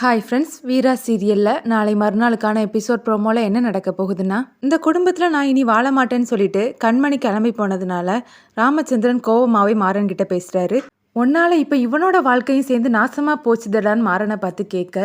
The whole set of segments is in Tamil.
ஹாய் ஃப்ரெண்ட்ஸ், வீரா சீரியலில் நாளை மறுநாளுக்கான எபிசோட் ப்ரோமோவில் என்ன நடக்க போகுதுன்னா, இந்த குடும்பத்தில் நான் இனி வாழ மாட்டேன்னு சொல்லிட்டு கண்மணி கிளம்பி போனதுனால ராமச்சந்திரன் கோவமாவே மாறன் கிட்ட பேசுகிறாரு. உன்னால இப்போ இவனோட வாழ்க்கையும் சேர்ந்து நாசமாக போச்சுதடான்னு மாறனை பார்த்து கேட்க,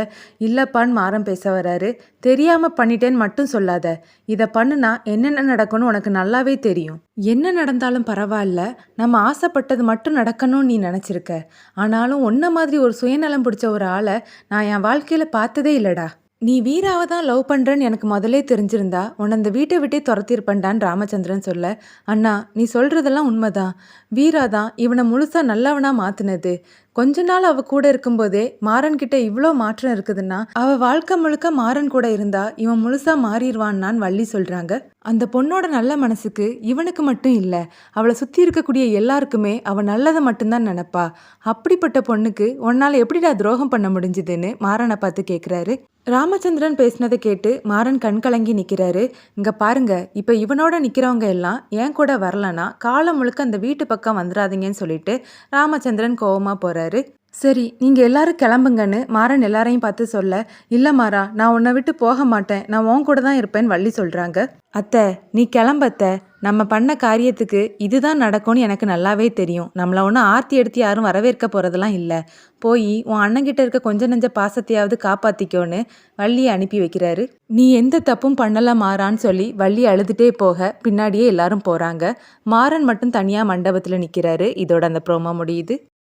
இல்லைப்பான்னு மாறன் பேச வராரு. தெரியாமல் பண்ணிட்டேன்னு மட்டும் சொல்லாத, இதை பண்ணுனா என்னென்ன நடக்கும்னு உனக்கு நல்லாவே தெரியும். என்ன நடந்தாலும் பரவாயில்ல, நம்ம ஆசைப்பட்டது மட்டும் நடக்கணும்னு நீ நினச்சிருக்க. ஆனாலும் உன்ன மாதிரி ஒரு சுயநலம் பிடிச்ச ஒரு ஆளை நான் என் வாழ்க்கையில் பார்த்ததே இல்லைடா. நீ வீராவை தான் லவ் பண்ணுறன்னு எனக்கு முதலே தெரிஞ்சிருந்தா உன்னை அந்த வீட்டை விட்டே துரத்திருப்பேன்டான்னு ராமச்சந்திரன் சொல்ல, அண்ணா நீ சொல்கிறதெல்லாம் உண்மைதான். வீரா தான் இவனை முழுசாக நல்லவனாக மாற்றினது. கொஞ்ச நாள் அவ கூட இருக்கும்போதே மாறன் கிட்ட இவ்வளோ மாற்றம் இருக்குதுன்னா அவள் வாழ்க்கை முழுக்க மாறன் கூட இருந்தா இவன் முழுசாக மாறிடுவான்னு வள்ளி சொல்கிறாங்க. அந்த பொண்ணோட நல்ல மனசுக்கு இவனுக்கு மட்டும் இல்லை, அவளை சுற்றி இருக்கக்கூடிய எல்லாருக்குமே அவள் நல்லதை மட்டும்தான் நினப்பா. அப்படிப்பட்ட பொண்ணுக்கு உன்னால் எப்படிடா துரோகம் பண்ண முடிஞ்சுதுன்னு மாறனை பார்த்து கேட்குறாரு. ராமச்சந்திரன் பேசினதை கேட்டு மாறன் கண் கலங்கி நிற்கிறாரு. இங்கே பாருங்க, இப்போ இவனோட நிற்கிறவங்க எல்லாம் ஏன் கூட வரலன்னா காலம் முழுக்க அந்த வீட்டு பக்கம் வந்துடாதீங்கன்னு சொல்லிட்டு ராமச்சந்திரன் கோவமாக போகிறாரு. சரி, நீங்கள் எல்லாரும் கிளம்புங்கன்னு மாறன் எல்லாரையும் பார்த்து சொல்ல, இல்லை மாறா, நான் உன்னை விட்டு போக மாட்டேன், நான் உன் கூட தான் இருப்பேன்னு வள்ளி சொல்கிறாங்க. அத்தை நீ கிளம்பத்த, நம்ம பண்ண காரியத்துக்கு இதுதான் நடக்கும்னு எனக்கு நல்லாவே தெரியும். நம்மளை ஒன்றும் ஆர்த்தி எடுத்து யாரும் வரவேற்க போகிறதெல்லாம் இல்லை. போய் உன் அண்ணங்கிட்ட இருக்க கொஞ்ச நெஞ்ச பாசத்தையாவது காப்பாற்றிக்கோன்னு வள்ளியை அனுப்பி வைக்கிறாரு. நீ எந்த தப்பும் பண்ணலாம் மாறான்னு சொல்லி வள்ளி அழுதுகிட்டே போக பின்னாடியே எல்லாரும் போகிறாங்க. மாறன் மட்டும் தனியாக மண்டபத்தில் நிற்கிறாரு. இதோட அந்த ப்ரோமோ முடியுது.